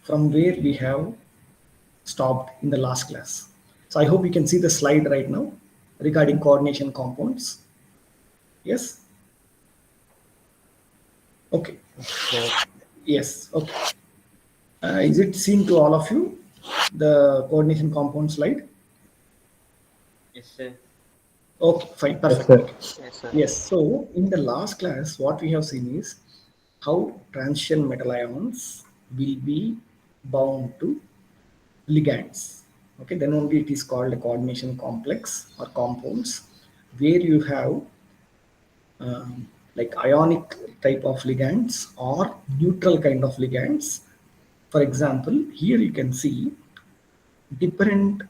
from where we have stopped in the last class. So I hope you can see the slide right now regarding coordination compounds. Yes? Okay. Sir. Yes. Okay. Is it seen to all of you, the coordination compound slide? Yes, sir. Okay, fine, Yes, perfect. sir. Okay. Yes, sir. Yes, so in the last class, what we have seen is how transition metal ions will be bound to ligands. Okay, then only it is called a coordination complex or compounds, where you have like ionic type of ligands or neutral kind of ligands. For example, here you can see different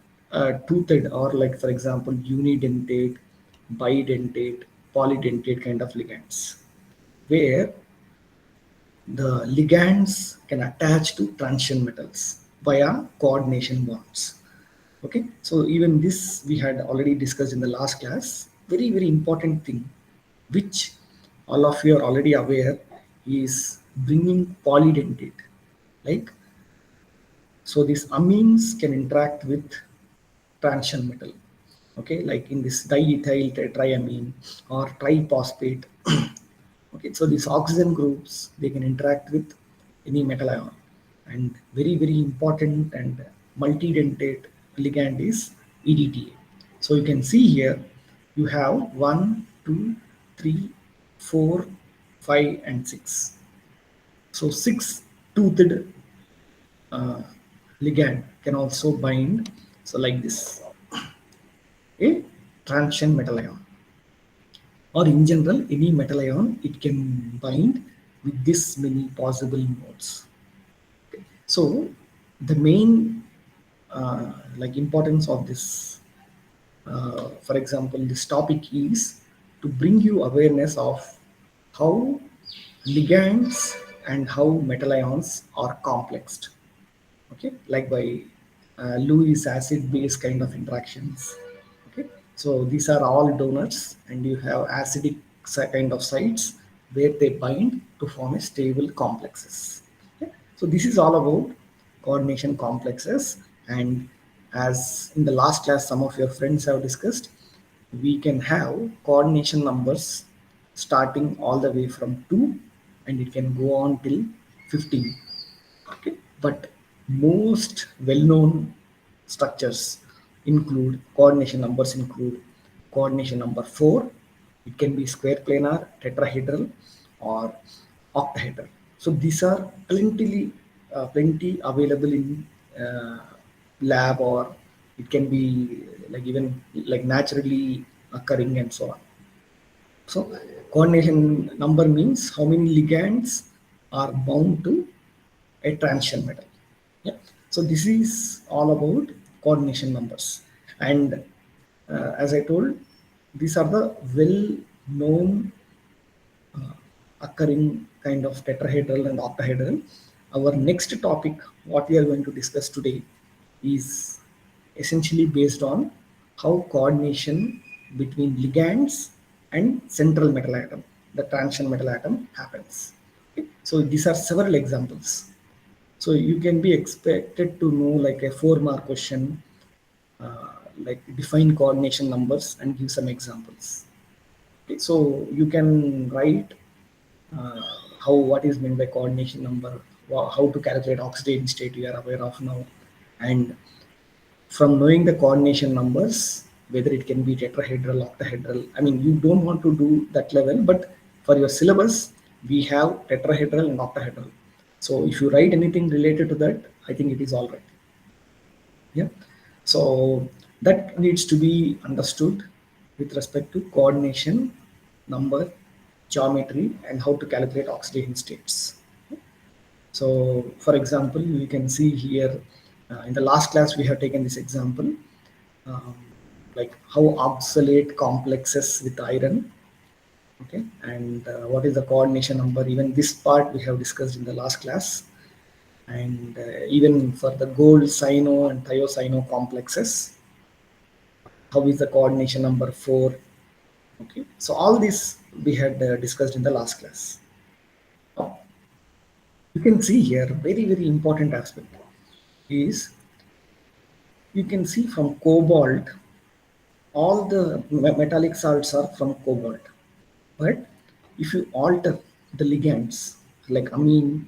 toothed, or like for example unidentate, bidentate, polydentate kind of ligands, where the ligands can attach to transition metals via coordination bonds. Okay, so even this we had already discussed in the last class. Very important thing, which all of you are already aware, is bringing polydentate. Like, so these amines can interact with transition metal. Okay, like in this diethyl tetraamine or triphosphate. Okay, so these oxygen groups, they can interact with any metal ion, and very important and multidentate ligand is EDTA. So you can see here you have 1, 2, 3, 4, 5, and 6. So 6 toothed uh, ligand can also bind, so like this, a transition metal ion, or in general any metal ion it can bind with this many possible modes. So the main like importance of this, for example this topic, is to bring you awareness of how ligands and how metal ions are complexed. Okay, like by Lewis acid base kind of interactions. Okay, so these are all donors, and you have acidic kind of sites where they bind to form a stable complexes. Okay, so this is all about coordination complexes. And as in the last class some of your friends have discussed, we can have coordination numbers starting all the way from 2, and it can go on till 15. Okay, but most well-known structures include coordination numbers, include coordination number 4. It can be square planar, tetrahedral, or octahedral. So these are plenty available in lab, or it can be like even like naturally occurring and so on. So coordination number means how many ligands are bound to a transition metal. Yeah. So this is all about coordination numbers. And as I told, these are the well-known occurring kind of tetrahedral and octahedral. Our next topic, what we are going to discuss today, is essentially based on how coordination between ligands and central metal atom, the transition metal atom, happens. Okay? So these are several examples. So you can be expected to know like a 4-mark question, like define coordination numbers and give some examples. Okay, so you can write uh, how, what is meant by coordination number, how to calculate oxidation state you are aware of now, and from knowing the coordination numbers, whether it can be tetrahedral, octahedral. I mean, you don't want to do that level, but for your syllabus, we have tetrahedral and octahedral. So if you write anything related to that, I think it is all right. Yeah. So that needs to be understood with respect to coordination, number, geometry, and how to calculate oxidation states. So, for example, you can see here in the last class we have taken this example, um, like how oxalate complexes with iron. Okay, and what is the coordination number? Even this part we have discussed in the last class, and even for the gold cyano and thiocyano complexes, how is the coordination number 4? Okay, so all this we had discussed in the last class. You You can see here, very important aspect is, you can see from cobalt, all the metallic salts are from cobalt. But if you alter the ligands like amine,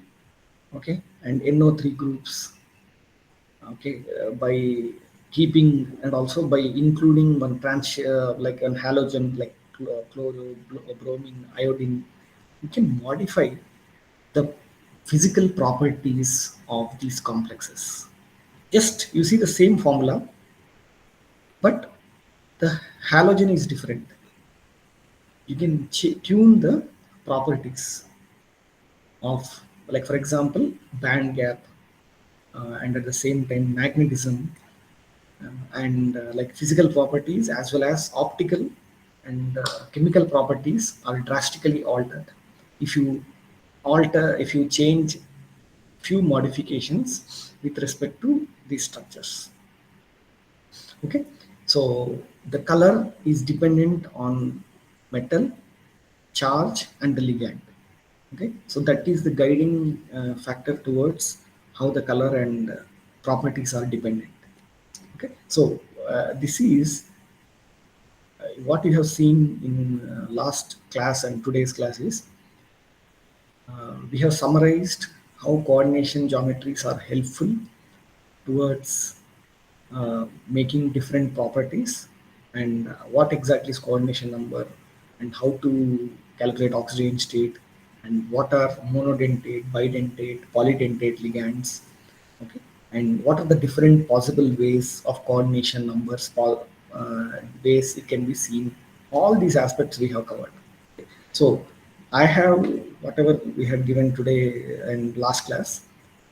okay, and NO3 groups, okay, by keeping and also by including one trans like an halogen like chloro, bromine, iodine, you can modify the physical properties of these complexes. Just you see the same formula, but the halogen is different. You can tune the properties of, like for example, band gap, and at the same time magnetism, and like physical properties as well as optical and chemical properties are drastically altered if you if you change few modifications with respect to these structures. Okay, so the color is dependent on metal, charge, and the ligand. Okay, so that is the guiding factor towards how the color and properties are dependent. Okay, so this is what you have seen in last class and today's class is, we have summarized how coordination geometries are helpful towards making different properties, and what exactly is coordination number, and how to calculate oxygen state, and what are monodentate, bidentate, polydentate ligands. Okay, and what are the different possible ways of coordination numbers, ways it can be seen. All these aspects we have covered. So I have whatever we had given today and last class.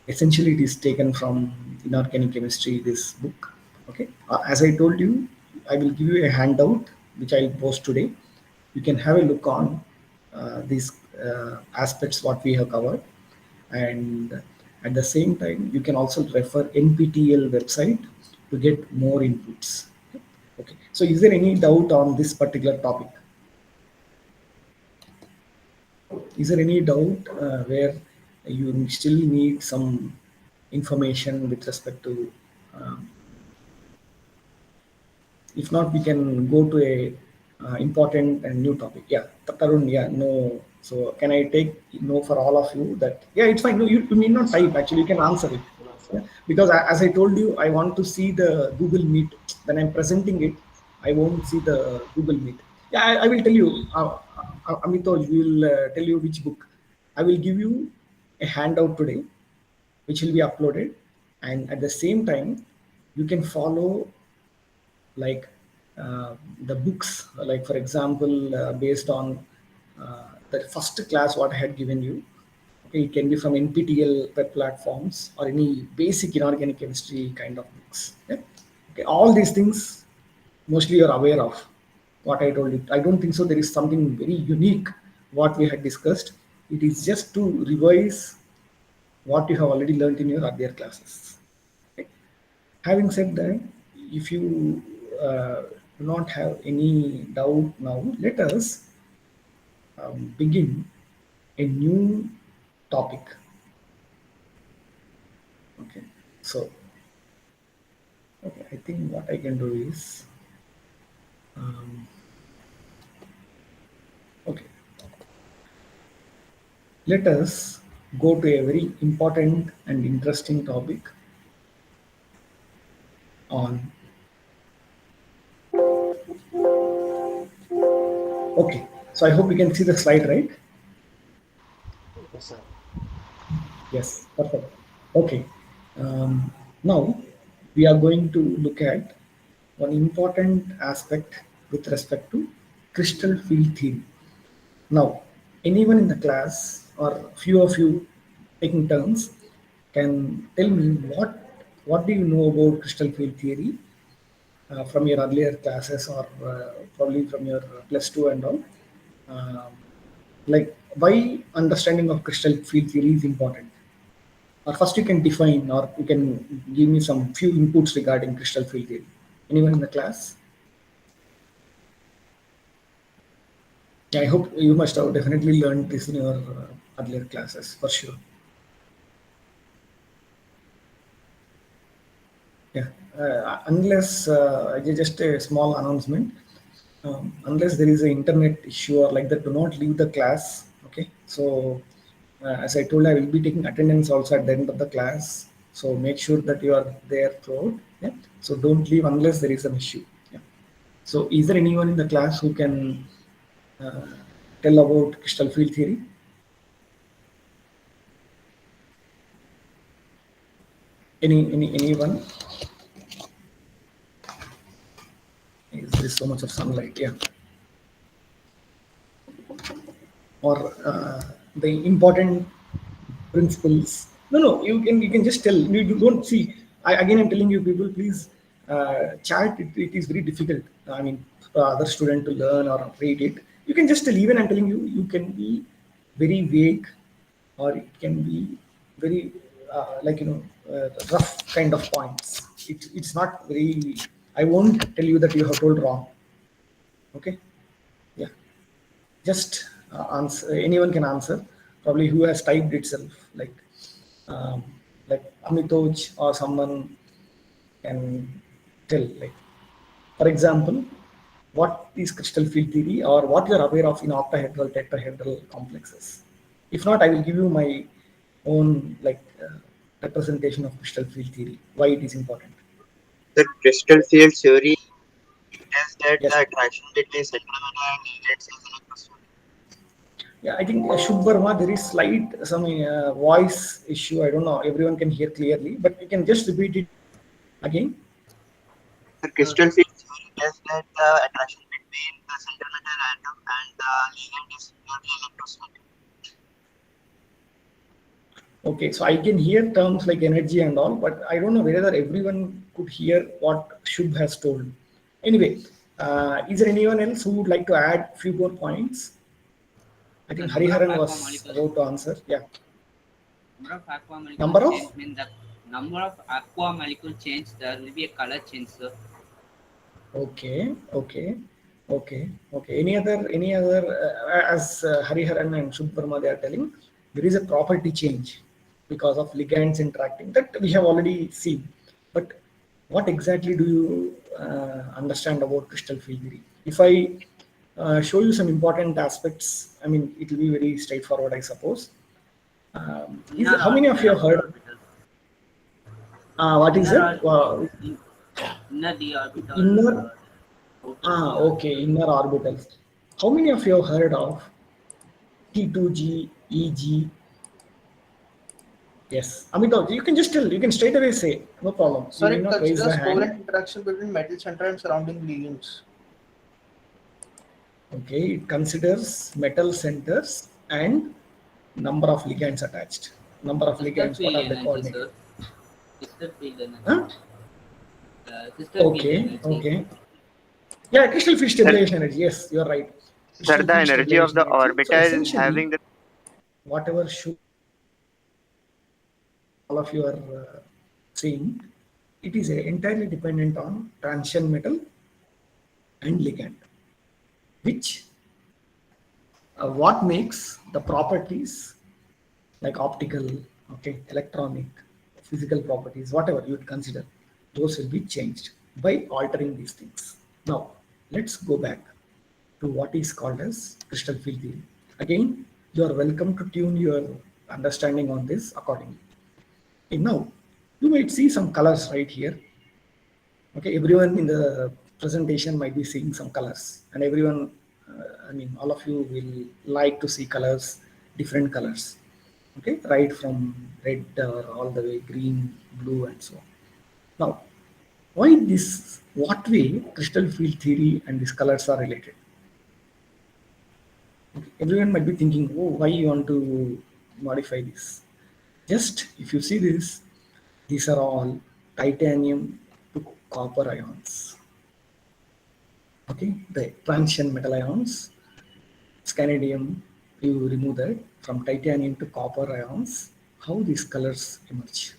Essentially, it is taken from inorganic chemistry, this book. Okay. As I told you, I will give you a handout which I'll post today. You can have a look on these aspects what we have covered, and at the same time, you can also refer NPTEL website to get more inputs. Okay. So, is there any doubt on this particular topic? Is there any doubt where you still need some information with respect to? Um, if not, we can go to a important and new topic. Yeah, Tarun. Yeah, no. So can I take no for all of you? That yeah, it's fine. No, you need not type. Actually, you can answer it. Yeah? Because as I told you, I want to see the Google Meet. When I'm presenting it, I won't see the Google Meet. Yeah, I will tell you. Amitoj will tell you which book. I will give you a handout today, which will be uploaded, and at the same time, you can follow like the books, like for example, based on the first class what I had given you. Okay, it can be from NPTEL web platforms or any basic inorganic chemistry kind of books. Yeah? Okay, all these things mostly you're aware of what I told you. I don't think so. There is something very unique what we had discussed. It is just to revise what you have already learned in your earlier classes. Okay. Having said that, if you do not have any doubt now, let us begin a new topic. Okay, so okay, I think what I can do is okay, let us go to a very important and interesting topic on. Okay, so I hope you can see the slide, right? Yes, sir. Yes, perfect. Okay. Now we are going to look at one important aspect with respect to crystal field theory. Now, anyone in the class or few of you taking turns can tell me what do you know about crystal field theory from your earlier classes, or probably from your plus two and all. Um, like why understanding of crystal field theory is important. Or first you can define, or you can give me some few inputs regarding crystal field theory. Anyone in the class? Yeah, I hope you must have definitely learned this in your earlier classes for sure. Yeah, unless just a small announcement, unless there is an internet issue or like that, do not leave the class. Okay, so as I told, I will be taking attendance also at the end of the class. So make sure that you are there throughout. Yeah, so don't leave unless there is an issue. Yeah. So is there anyone in the class who can uh, tell about crystal field theory? Anyone? There is so much of sunlight. Yeah. Or the important principles. No, you can just tell. You don't see. Again, I'm telling you, people, please chat. It is very difficult. I mean, for other student to learn or read it. You can just tell. Even I'm telling you, you can be very vague, or it can be very rough kind of points. It's not very. I won't tell you that you have told wrong. Okay. Yeah. Just answer. Anyone can answer. Probably who has typed itself, um, like Amitoj or someone can tell. Like, for example, what is crystal field theory or what you are aware of in octahedral, tetrahedral complexes. If not, I will give you my own representation of crystal field theory. Why it is important. The crystal field theory is that Yes. the attraction between central matter and ligands is electrospheric. Yeah, I think Shubh Verma, there is slight some voice issue. I don't know. Everyone can hear clearly, but you can just repeat it again. The crystal field theory is that the attraction between the central matter atom and the ligand is purely electrospheric. Okay, so I can hear terms like energy and all, but I don't know whether everyone could hear what Shubh has told. Anyway, is there anyone else who would like to add few more points? I The think number of Hariharan aqua was molecules, about to answer. Yeah. number of aqua molecules Number of? change means the number of aqua molecule change. There will be a color change, sir. Okay, okay. Any other, as Hariharan and Shubh Verma they are telling, there is a property change because of ligands interacting that we have already seen. But what exactly do you understand about crystal field theory? If I show you some important aspects, I mean, it will be very straightforward, I suppose. Inner How many of you orbital have heard? orbitals. What is Inner it? orbital. Inner d orbital. Inner. Outer d orbital. Okay, inner orbitals. How many of you have heard of T2G, EG? Yes. Amitav, you can just tell, you can straight away say, no problem. You Sir, need it not raise the considers hand. covalent interaction between metal center and surrounding ligands. Okay, it considers metal centers and number of ligands attached. Number of Crystal ligands, what field are they called? energy, sir. Crystal field energy. Huh? Crystal field Okay, energy. okay. Yeah, crystal field Sir, stabilization energy. Yes, you're right. sir, Crystal the field energy of stabilization the energy. So orbital essentially, having the whatever should all of you are seeing, it is entirely dependent on transition metal and ligand, which what makes the properties like optical, okay, electronic, physical properties, whatever you would consider, those will be changed by altering these things. Now, let's go back to what is called as crystal field theory. Again, you are welcome to tune your understanding on this accordingly. Okay, now, you might see some colors right here. Okay, everyone in the presentation might be seeing some colors, and everyone, I mean, all of you will like to see colors, different colors. Okay, right from red all the way green, blue, and so on. Now, why this? What way crystal field theory and these colors are related? Okay, everyone might be thinking, oh, why you want to modify this? Just if you see this, these are all titanium to copper ions. Okay, the transition metal ions, scandium, you remove that from titanium to copper ions, how these colors emerge.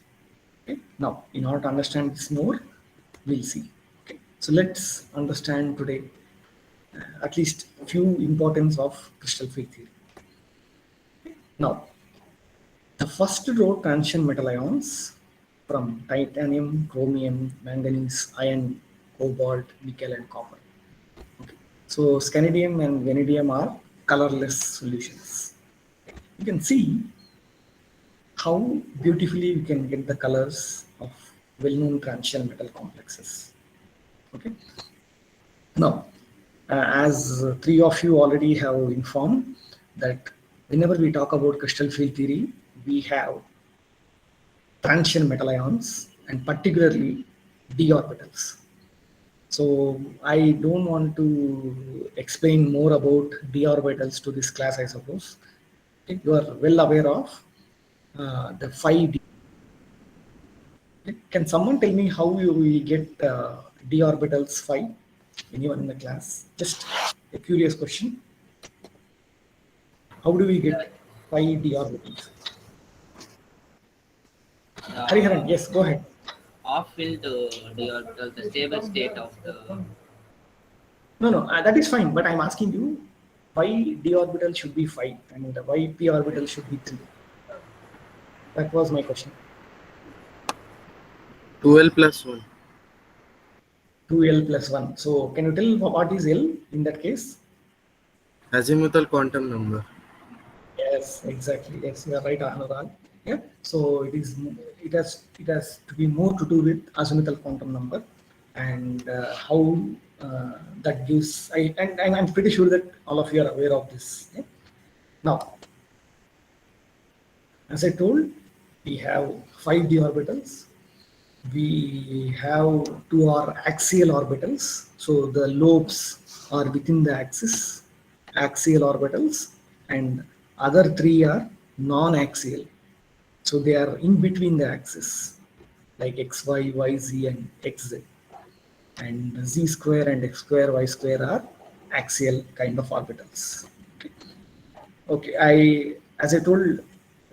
Okay, now in order to understand this more, we'll see. Okay, so let's understand today at least a few importance of crystal field theory. Now, the first row transition metal ions, from titanium, chromium, manganese, iron, cobalt, nickel, and copper. Okay. So scandium and vanadium are colorless solutions. You can see how beautifully we can get the colors of well-known transition metal complexes. Okay. Now, as three of you already have informed that whenever we talk about crystal field theory, we have transition metal ions and particularly d orbitals. So I don't want to explain more about d orbitals to this class, I suppose. Okay, you are well aware of the 5D. Can someone tell me how we get d orbitals 5? Anyone in the class? Just a curious question. How do we get 5 d orbitals? Hariharan, yes, go ahead. Off-field d orbital, the stable state of the. No, that is fine. But I'm asking you why d orbital should be 5 and why p orbital should be 3. That was my question. 2L plus 1. 2L plus 1. So can you tell what is L in that case? Azimuthal quantum number. Yes, exactly. Yes, you are right, Anurag. Yeah. So it has to be more to do with azimuthal quantum number and how that gives. And I'm pretty sure that all of you are aware of this. Yeah? Now, as I told, we have 5 d orbitals. We have 2 are axial orbitals. So the lobes are within the axis, axial orbitals, and other 3 are non-axial. So they are in between the axis, like xy, yz, and xz. And z square and x square, y square are axial kind of orbitals. Okay, as I told,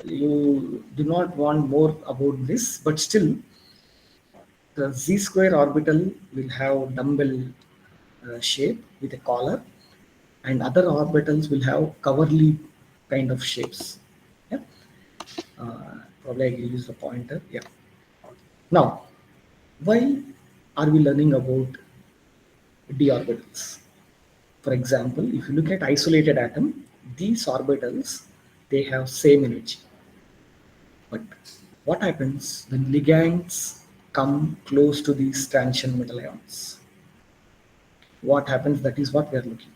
you do not want more about this, but still, the z square orbital will have dumbbell shape with a collar, and other orbitals will have coverly kind of shapes. Yeah. Probably I will use the pointer. Yeah. Now, why are we learning about d orbitals? For example, if you look at isolated atom, these orbitals, they have same energy. But what happens when ligands come close to these transition metal ions? What happens? That is what we are looking.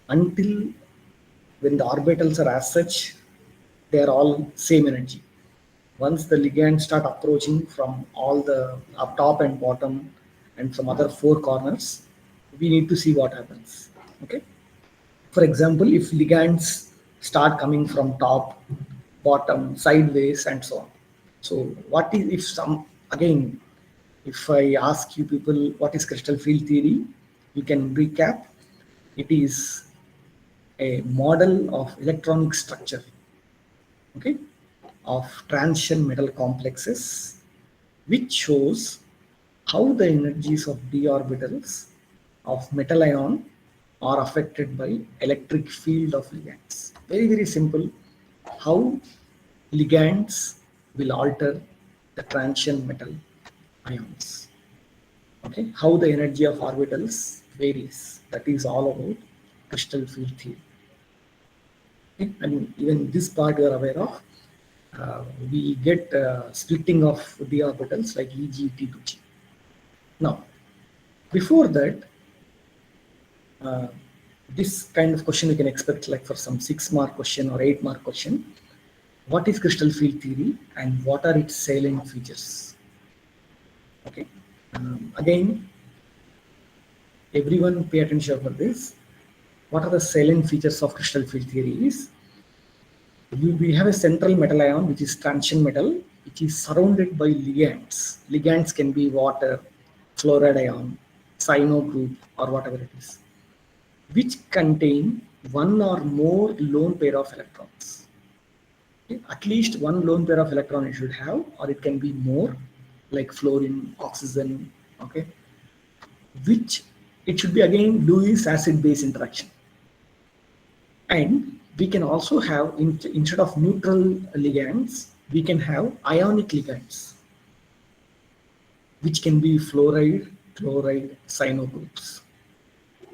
Until when the orbitals are as such, they are all same energy. Once the ligands start approaching from all the up top and bottom and some other 4 corners, we need to see what happens. Okay. For example, if ligands start coming from top, bottom, sideways, and so on. So what is if I ask you people what is crystal field theory, you can recap. It is a model of electronic structure, okay, of transition metal complexes, which shows how the energies of d orbitals of metal ion are affected by electric field of ligands. Very, very simple. How ligands will alter the transition metal ions. Okay, how the energy of orbitals varies. That is all about crystal field theory. Okay? And even this part you are aware of. We get splitting of d orbitals like Eg, T to G. Now, before that, this kind of question you can expect like for some 6-mark question or 8-mark question. What is crystal field theory and what are its salient features? Okay. Again, everyone pay attention for this. What are the salient features of crystal field theory is, we have a central metal ion which is transition metal, which is surrounded by ligands. Ligands can be water, fluoride ion, cyano group, or whatever it is, which contain one or more lone pair of electrons. Okay? At least one lone pair of electron it should have, or it can be more, like fluorine, oxygen, okay, which it should be again Lewis acid base interaction. And we can also have, instead of neutral ligands, we can have ionic ligands. which can be fluoride, chloride, cyano groups.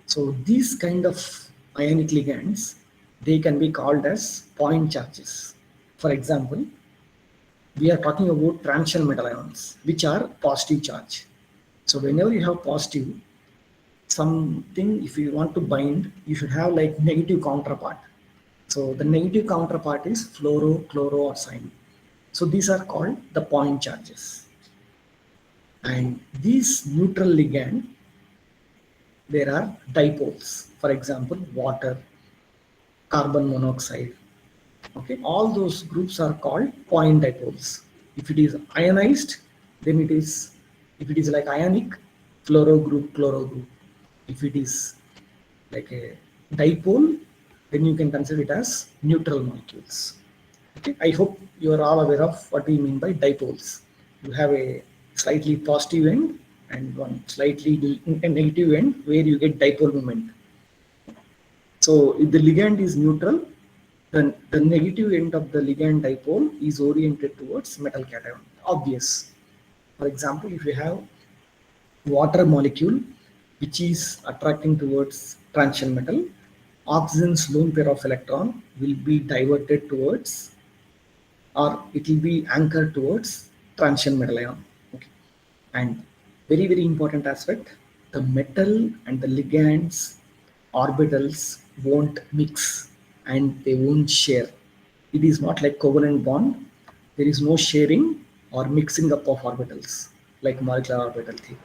So these kind of ionic ligands, they can be called as point charges. For example, we are talking about transition metal ions, which are positive charge. So whenever you have positive, something, if you want to bind, you should have like negative counterpart. So the negative counterpart is fluoro, chloro, or cyano. So these are called the point charges. And these neutral ligand, there are dipoles. For example, water, carbon monoxide. Okay, all those groups are called point dipoles. If it is ionized, then it is, if it is like ionic, fluoro group, chloro group. If it is like a dipole, then you can consider it as neutral molecules. Okay, I hope you are all aware of what we mean by dipoles. You have a slightly positive end and one slightly negative end where you get dipole moment. So if the ligand is neutral, then the negative end of the ligand dipole is oriented towards metal cation. Obvious. For example, if you have water molecule which is attracting towards transition metal, oxygen's lone pair of electron will be diverted towards, or it will be anchored towards transition metal ion. Okay. And very important aspect, the metal and the ligands orbitals won't mix and they won't share. It is not like covalent bond. There is no sharing or mixing up of orbitals like molecular orbital theory.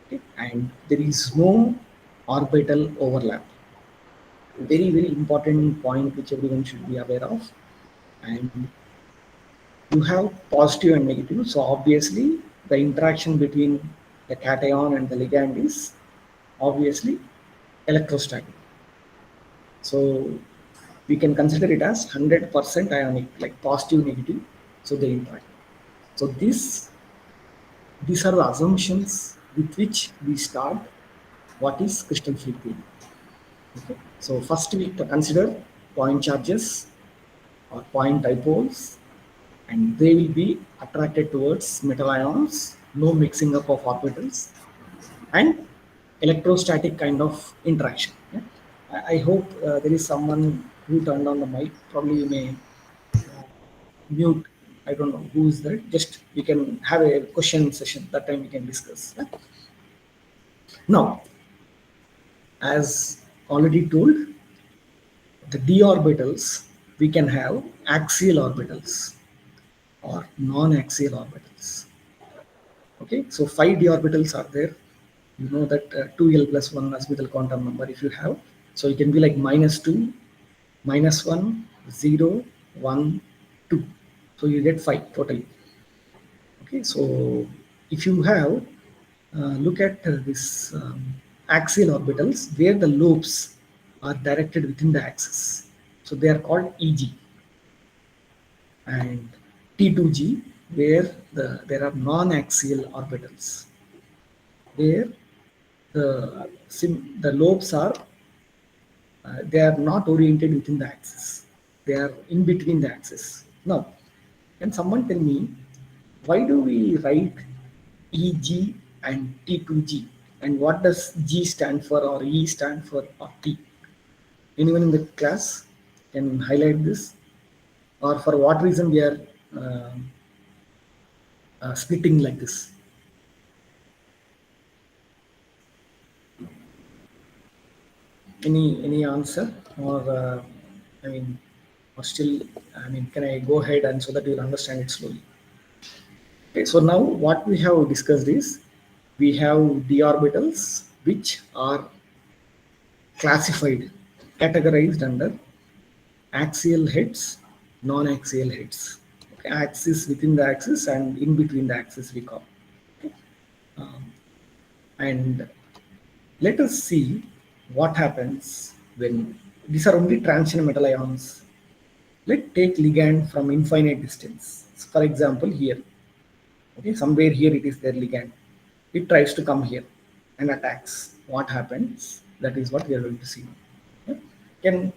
Okay. And there is no orbital overlap. Very important point which everyone should be aware of. And you have positive and negative. So obviously the interaction between the cation and the ligand is obviously electrostatic. So we can consider it as 100% ionic, like positive, negative. So they interact. So these are the assumptions with which we start what is crystal field theory. Okay. So first we consider point charges or point dipoles, and they will be attracted towards metal ions, no mixing up of orbitals, and electrostatic kind of interaction. Yeah? I hope there is someone who turned on the mic. Probably you may mute. I don't know who is that. Just we can have a question session. That time we can discuss. Yeah? Now, as already told, the d orbitals, we can have axial orbitals or non-axial orbitals. Okay, so 5 d orbitals are there. You know that 2l plus 1 orbital quantum number if you have. So it can be like -2, -1, 0, 1, 2. So you get 5 totally. Okay, so if you have, look at this axial orbitals where the lobes are directed within the axis. So they are called EG. And T2G where there are non-axial orbitals, where the lobes are they are not oriented within the axis, they are in between the axis. Now, can someone tell me why do we write EG and T2G, and what does G stand for or E stand for or T? Anyone in the class can highlight this, or for what reason we are splitting like this? Any answer, or I mean, or still, I mean, can I go ahead and so that you'll understand it slowly? Okay, so now what we have discussed is we have d orbitals which are classified, categorized under axial heads, non-axial heads. Okay, axis within the axis and in between the axis we call. Okay. And let us see what happens when these are only transition metal ions. Let's take ligand from infinite distance. For example, here, okay, somewhere here it is their ligand. It tries to come here and attacks. What happens? That is what we are going to see now. Okay.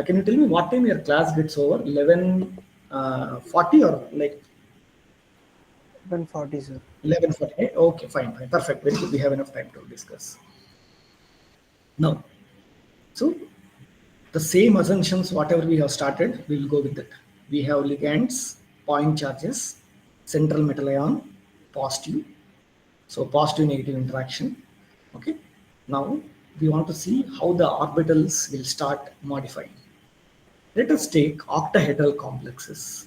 Can you tell me what time your class gets over? 11:40 or like 11:40, sir. 11:48. Okay, fine, perfect. Very good. We have enough time to discuss. Now, so the same assumptions, whatever we have started, we will go with it. We have ligands, point charges, central metal ion, positive. So positive negative interaction. Okay. Now we want to see how the orbitals will start modifying. Let us take octahedral complexes.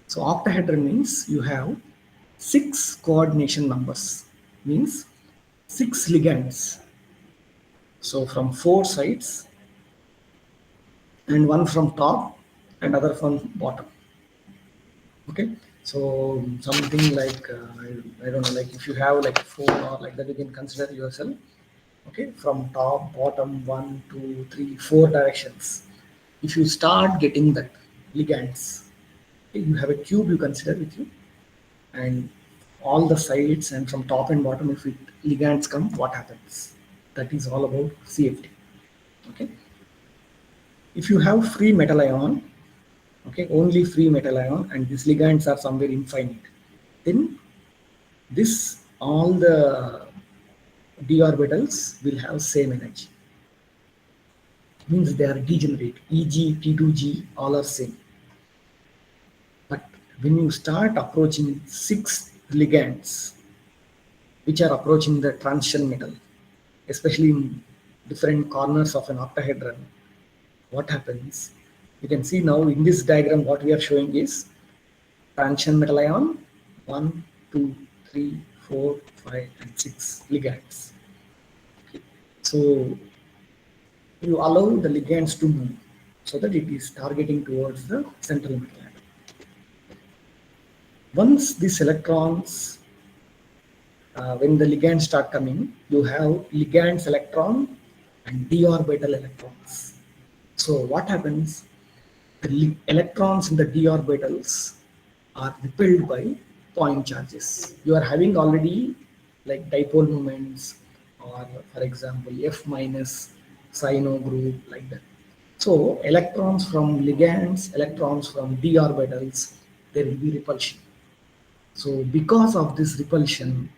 So octahedral means you have 6 coordination numbers, means 6 ligands. So from 4 sides, and one from top and other from bottom. Okay, so something like I don't know, like if you have like a phone or like that, you can consider yourself. Okay, from top, bottom, 1, 2, 3, 4 directions. If you start getting that ligands, okay, you have a cube you consider with you, and all the sides and from top and bottom, if it ligands come, what happens? That is all about CFD. Okay, if you have free metal ion, okay, only free metal ion, and these ligands are somewhere infinite, then this all the d orbitals will have same energy. Means they are degenerate. Eg, T2g, all are same. But when you start approaching 6 ligands, which are approaching the transition metal, especially in different corners of an octahedron, what happens? You can see now in this diagram what we are showing is transition metal ion 1, 2, 3, 4, 5, and 6 ligands. Okay. So you allow the ligands to move so that it is targeting towards the central metal atom. Once these electrons, when the ligands start coming, you have ligands electron and d orbital electrons. So what happens? The electrons in the d orbitals are repelled by point charges. You are having already like dipole moments, or for example F minus cyno group, like that. So electrons from ligands, electrons from d orbitals, there will be repulsion. So because of this repulsion,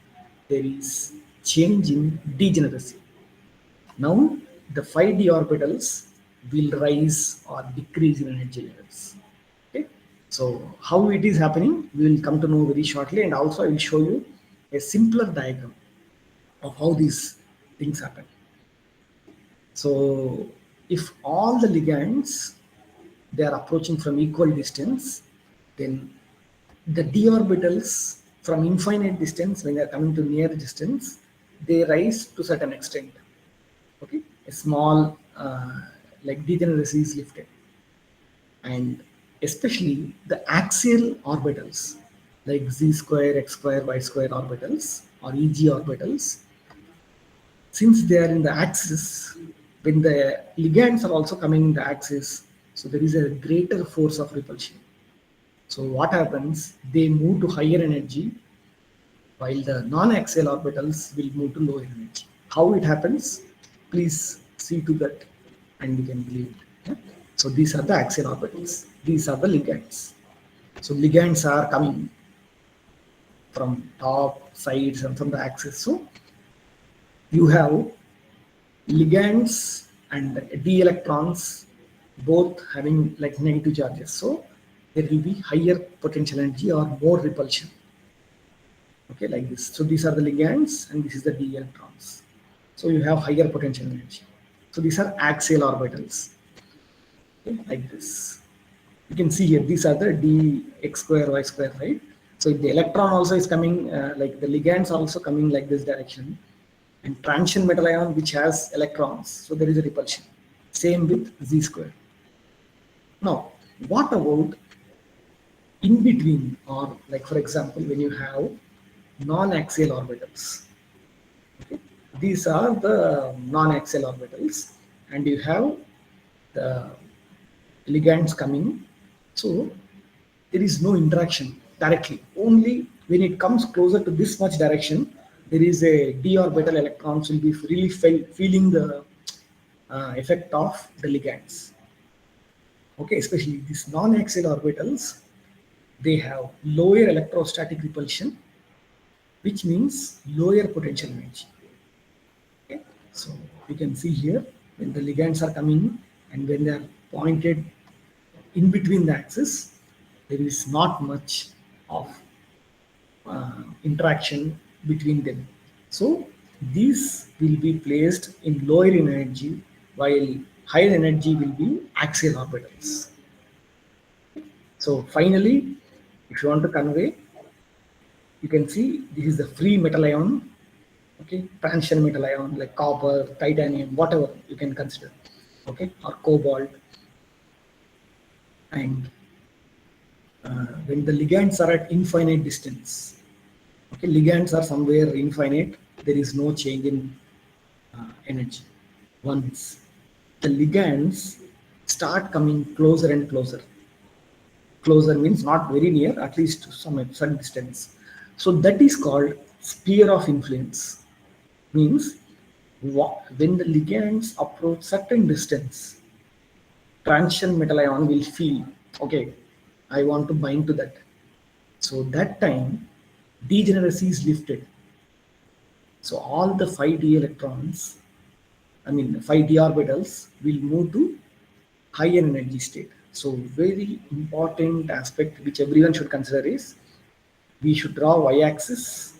there is change in degeneracy. Now the 5d orbitals will rise or decrease in energy levels. Okay, so how it is happening, we will come to know very shortly, and also I will show you a simpler diagram of how these things happen. So if all the ligands, they are approaching from equal distance, then the d orbitals from infinite distance, when they are coming to near distance, they rise to certain extent. Okay, a small like degeneracy is lifted, and especially the axial orbitals like z square, x square, y square orbitals or eg orbitals, since they are in the axis, when the ligands are also coming in the axis, so there is a greater force of repulsion. So what happens? They move to higher energy, while the non-axial orbitals will move to lower energy. How it happens? Please see to that, and you can believe it. Yeah? So these are the axial orbitals. These are the ligands. So ligands are coming from top, sides, and from the axis. So you have ligands and d electrons both having like negative charges. So there will be higher potential energy or more repulsion. Okay, like this. So these are the ligands and this is the d electrons. So you have higher potential energy. So these are axial orbitals. Okay, like this. You can see here, these are the d x square, y square, right? So if the electron also is coming, like the ligands are also coming like this direction, and transition metal ion which has electrons, so there is a repulsion. Same with z square. Now, what about in between, or like for example, when you have non-axial orbitals? Okay. These are the non-axial orbitals, and you have the ligands coming. So there is no interaction directly. Only when it comes closer to this much direction, there is a d orbital electrons will be really feeling the effect of the ligands. Okay, especially these non-axial orbitals, they have lower electrostatic repulsion, which means lower potential energy. Okay? So you can see here when the ligands are coming and when they are pointed in between the axis, there is not much of interaction between them. So these will be placed in lower in energy while higher energy will be axial orbitals. So finally, if you want to convey, you can see this is the free metal ion, okay, transition metal ion like copper, titanium, whatever you can consider, okay, or cobalt. And when the ligands are at infinite distance, okay, ligands are somewhere infinite, there is no change in energy. Once the ligands start coming closer and closer, closer means not very near, at least some certain distance. So that is called sphere of influence. Means when the ligands approach certain distance, transition metal ion will feel, okay, I want to bind to that. So that time degeneracy is lifted. So all the 5d electrons, 5d orbitals will move to higher energy state. So very important aspect which everyone should consider is we should draw y-axis,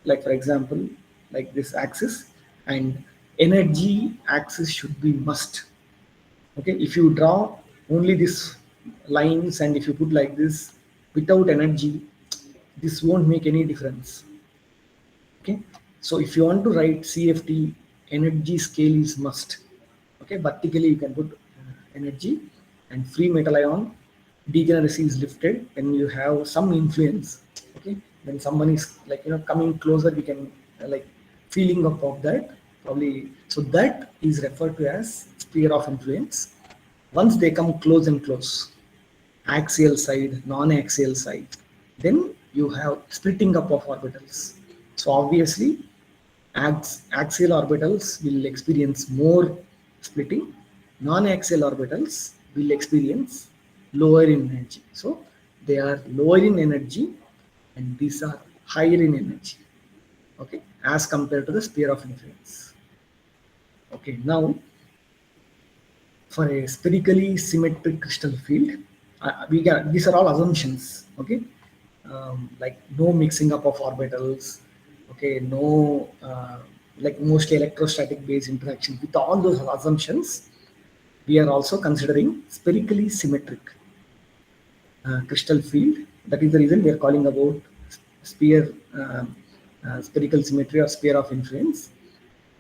like for example, like this axis, and energy axis should be must. Okay, if you draw only this lines and if you put like this without energy, this won't make any difference. Okay, so if you want to write CFT, energy scale is must. Okay, vertically you can put energy, and free metal ion degeneracy is lifted when you have some influence. Okay, when someone is like coming closer, we can like feeling of that probably. So that is referred to as sphere of influence. Once they come close and close, axial side, non-axial side, then you have splitting up of orbitals. So obviously axial orbitals will experience more splitting, non-axial orbitals will experience lower in energy. So they are lower in energy and these are higher in energy, okay, as compared to the sphere of influence. Okay, now for a spherically symmetric crystal field, these are all assumptions, okay, like no mixing up of orbitals, okay, no like mostly electrostatic based interaction. With all those assumptions, we are also considering spherically symmetric crystal field. That is the reason we are calling about spherical symmetry or sphere of influence.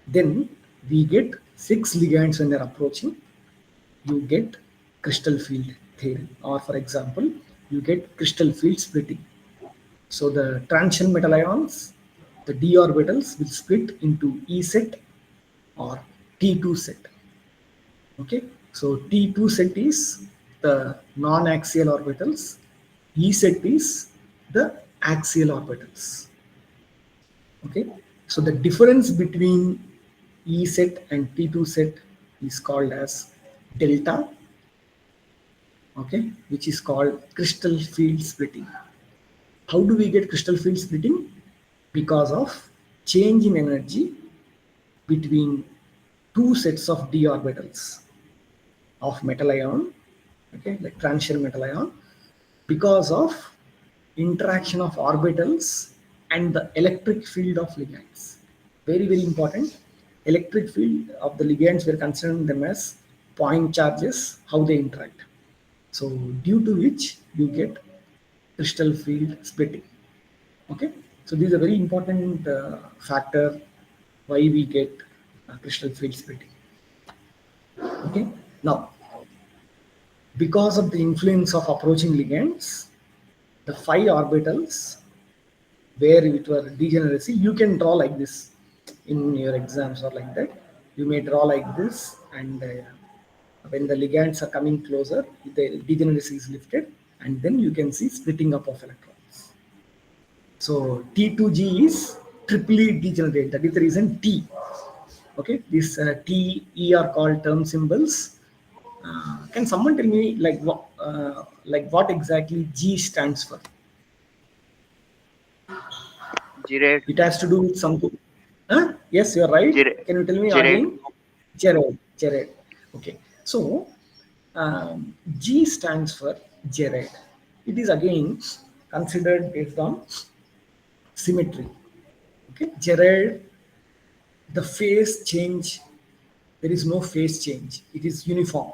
Then we get 6 ligands when they are approaching. You get crystal field theory, or for example, you get crystal field splitting. So the transition metal ions, the d orbitals will split into E set or T2 set. Okay, so T2 set is the non-axial orbitals, E set is the axial orbitals. Okay, so the difference between E set and T2 set is called as delta, okay, which is called crystal field splitting. How do we get crystal field splitting? Because of change in energy between two sets of d orbitals of metal ion, okay, like transition metal ion, because of interaction of orbitals and the electric field of ligands. Very, very important. Electric field of the ligands, we're considering them as point charges, how they interact. So due to which you get crystal field splitting. Okay, so this is a very important factor why we get crystal field splitting. Okay, now because of the influence of approaching ligands, the 5 orbitals where it were degeneracy, you can draw like this in your exams or like that. You may draw like this, and when the ligands are coming closer, the degeneracy is lifted, and then you can see splitting up of electrons. So T2G is triply degenerate. That is the reason T. Okay, this T, E are called term symbols. Can someone tell me like what exactly G stands for? Gerard. It has to do with something. Huh? Yes, you're right. Gerard. Can you tell me Gerard. again? Gerard. Gerard. Okay. So G stands for Gerard. It is again considered based on symmetry. Okay. Gerard, the phase change, there is no phase change. It is uniform.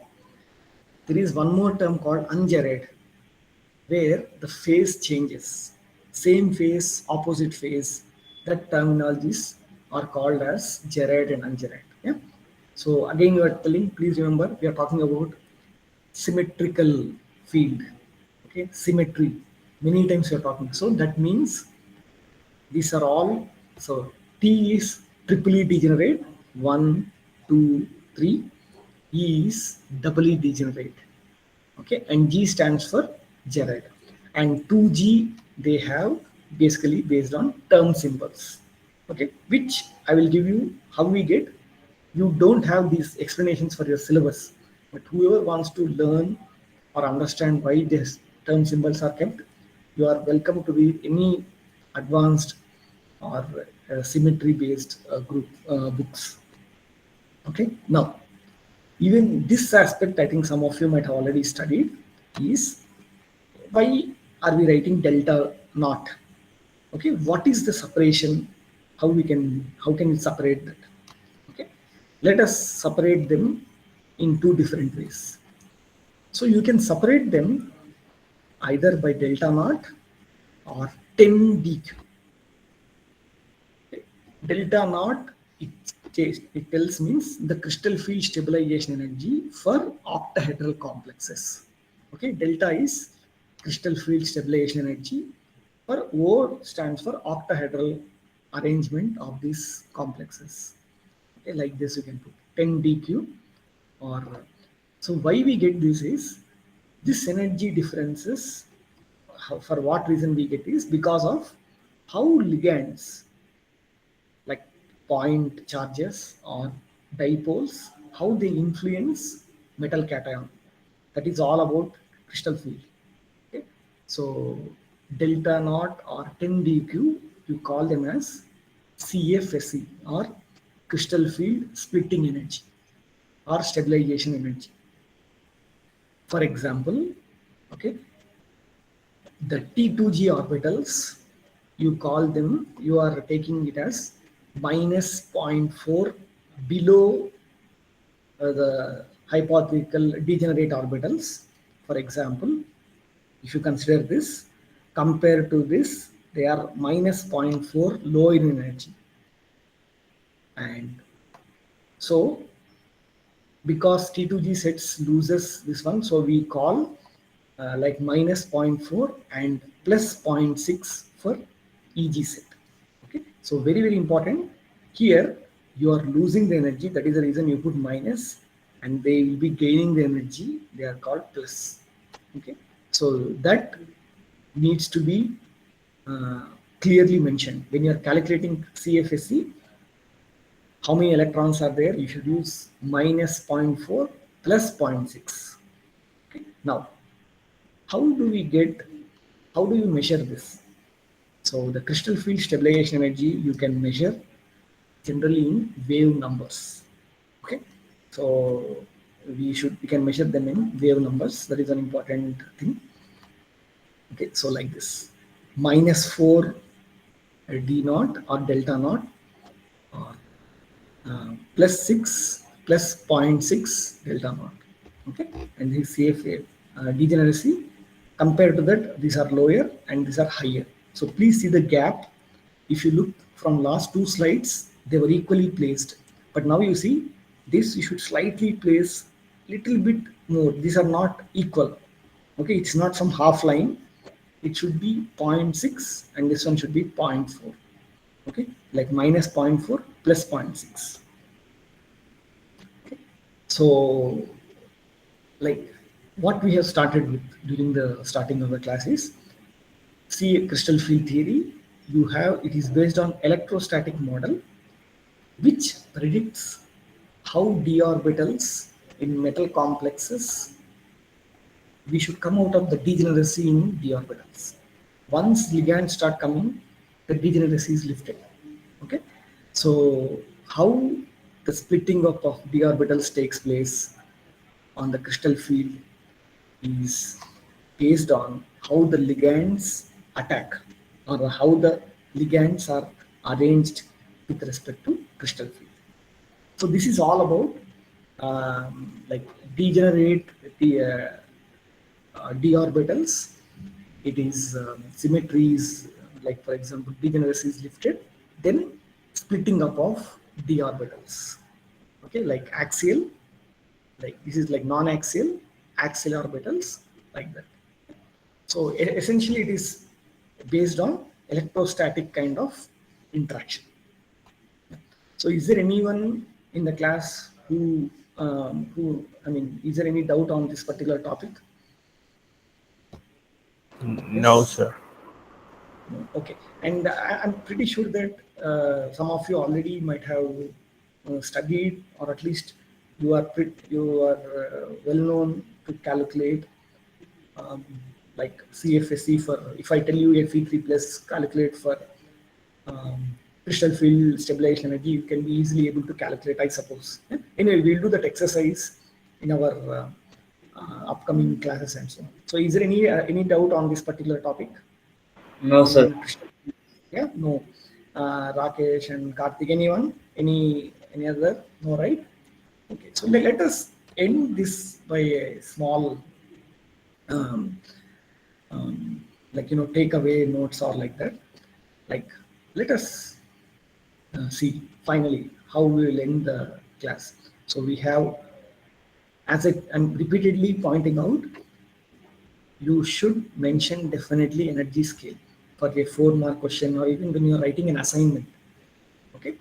There is one more term called ungerard, where the phase changes. Same phase, opposite phase. That terminologies are called as gerard and ungerard. Yeah. So again, you are telling. Please remember, we are talking about symmetrical field. Okay, symmetry. Many times we are talking. So that means these are all. So T is triple E degenerate. 1, 2, 3. E is double E degenerate. Okay, and G stands for Gerard. And 2G they have basically based on term symbols. Okay, which I will give you how we get. You don't have these explanations for your syllabus, but whoever wants to learn or understand why these term symbols are kept, you are welcome to read any advanced or symmetry based group books. Okay, now even this aspect I think some of you might have already studied is why are we writing delta naught? Okay, what is the separation? How can we separate that? Okay, let us separate them in two different ways. So you can separate them either by delta naught or 10 dq. Delta naught, it tells means the crystal field stabilization energy for octahedral complexes. Okay, delta is crystal field stabilization energy, for O stands for octahedral arrangement of these complexes. Okay, like this you can put 10 dq. Or so why we get this is this energy differences. For what reason we get is because of how ligands like point charges or dipoles, how they influence metal cation. That is all about crystal field. Okay? So delta naught or 10 dq, you call them as CFSE or crystal field splitting energy or stabilization energy. For example, okay, the T2G orbitals, you call them, you are taking it as minus 0.4 below the hypothetical degenerate orbitals. For example, if you consider this, compared to this, they are minus 0.4 low in energy. And so, because T2G sets loses this one, so we call like minus 0.4 and plus 0.6 for EG set. Okay, so very, very important. Here, you are losing the energy. That is the reason you put minus, and they will be gaining the energy. They are called plus. Okay, so that needs to be clearly mentioned when you are calculating CFSE. How many electrons are there? You should use minus 0.4 plus 0.6. Okay. Now, how do you measure this? So the crystal field stabilization energy you can measure generally in wave numbers. Okay. So we can measure them in wave numbers. That is an important thing. Okay. So like this, minus 4 D naught or delta naught, or plus 6 plus 0.6 delta naught. Okay, and this CFA degeneracy, compared to that, these are lower and these are higher. So please see the gap. If you look from last two slides, they were equally placed, but now you see this, you should slightly place little bit more. These are not equal. Okay, it's not some half line. It should be 0.6 and this one should be 0.4. Okay, like minus 0.4 plus 0.6. Okay. So like what we have started with during the starting of the class is, see a crystal field theory. You have, it is based on electrostatic model which predicts how d orbitals in metal complexes, we should come out of the degeneracy in d orbitals. Once ligands start coming, the degeneracy is lifted. Okay, so how the splitting up of d orbitals takes place on the crystal field is based on how the ligands attack or how the ligands are arranged with respect to crystal field. So this is all about like degenerate the d orbitals. It is symmetry is like, for example, degeneracy is lifted, then splitting up of d orbitals. Okay, like axial, like this is like non-axial, axial orbitals, like that. So essentially, it is based on electrostatic kind of interaction. So, is there anyone in the class who I mean, is there any doubt on this particular topic? No, sir. No? Okay, and I'm pretty sure that some of you already might have studied, or at least you are well known to calculate like CFSE for. If I tell you Fe3 plus calculate for crystal field stabilization energy, you can be easily able to calculate, I suppose. Yeah? Anyway, we'll do that exercise in our upcoming classes and so on. So, is there any doubt on this particular topic? No, sir. Yeah, no. Rakesh and Karthik, anyone? Any other? No, right? Okay, so let us end this by a small, like, takeaway notes or like that. Like, let us see finally how we will end the class. So we have, as I'm repeatedly pointing out, you should mention definitely energy scale for a 4-mark question, or even when you're writing an assignment. Okay,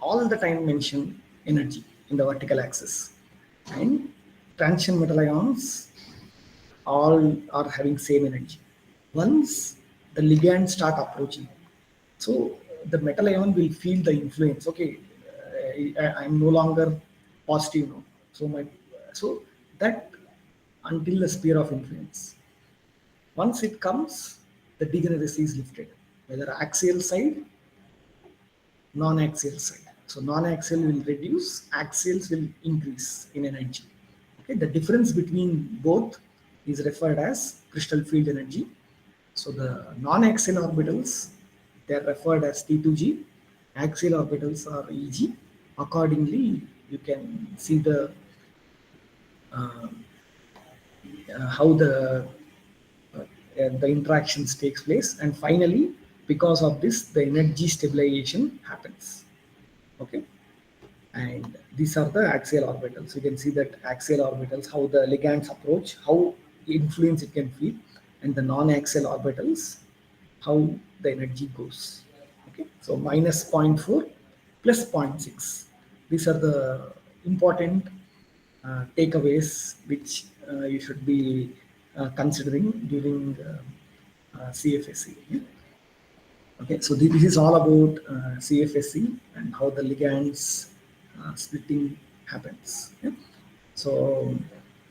all the time mention energy in the vertical axis. And transition metal ions all are having same energy. Once the ligands start approaching, so the metal ion will feel the influence. Okay, I'm no longer positive now. So that until the sphere of influence. Once it comes, the degeneracy is lifted, whether axial side, non-axial side. So non-axial will reduce, axials will increase in energy. Okay, the difference between both is referred as crystal field energy. So the non-axial orbitals, they are referred as T2G, axial orbitals are EG. Accordingly, you can see the how the interactions takes place, and finally, because of this, the energy stabilization happens. Okay, and these are the axial orbitals. You can see that axial orbitals, how the ligands approach, how influence it can feel, and the non-axial orbitals, how the energy goes. Okay, so minus 0.4 plus 0.6. These are the important takeaways which you should be considering during CFSE. Yeah? Okay, so this is all about CFSE and how the ligands splitting happens. Yeah? So,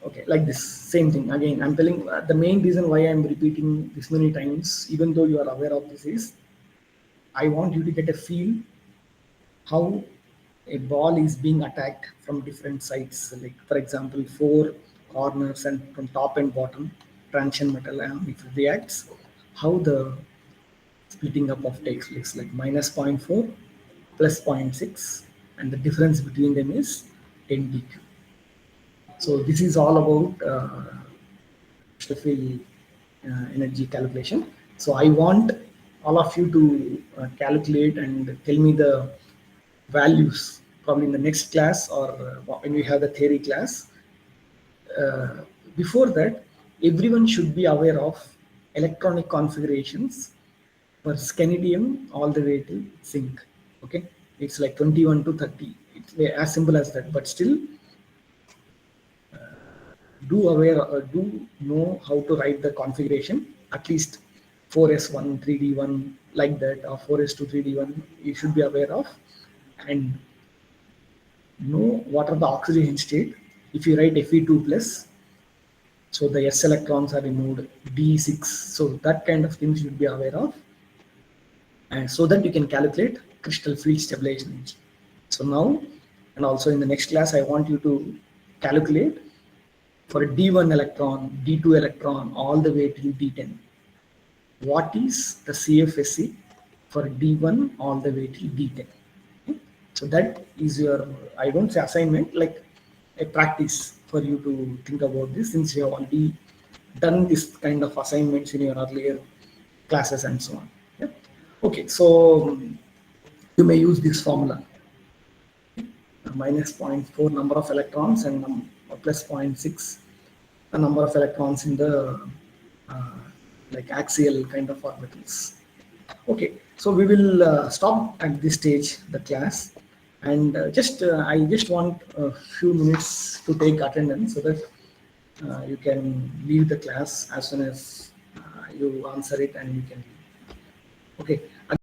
okay, like this, same thing. Again, I'm telling the main reason why I'm repeating this many times, even though you are aware of this, is I want you to get a feel how a ball is being attacked from different sides. Like, for example, 4 corners and from top and bottom, transition metal ion, if it reacts, how the splitting up of takes place, like minus 0.4 plus 0.6, and the difference between them is 10 dq. So this is all about field energy calculation. So I want all of you to calculate and tell me the values probably in the next class, or when we have the theory class. Before that, everyone should be aware of electronic configurations for scanedium all the way to zinc. Okay, it's like 21 to 30. It's as simple as that, but still do know how to write the configuration, at least 4s1 3d1 like that, or 4s2 3d1 you should be aware of, and know what are the oxidation state. If you write Fe2 plus, so the s electrons are removed, D6, so that kind of things you should be aware of. and so that you can calculate crystal field stabilization energy. So now, and also in the next class, I want you to calculate for a D1 electron, D2 electron, all the way till D10. What is the CFSE for D1 all the way till D10? Okay? So that is your, I don't say assignment, like a practice for you to think about this, since you have already done this kind of assignments in your earlier classes and so on. Yeah? Okay, so you may use this formula. Minus 0.4 number of electrons and plus 0.6 the number of electrons in the like axial kind of orbitals. Okay, so we will stop at this stage the class, and I just want a few minutes to take attendance so that you can leave the class as soon as you answer it and you can leave. Okay,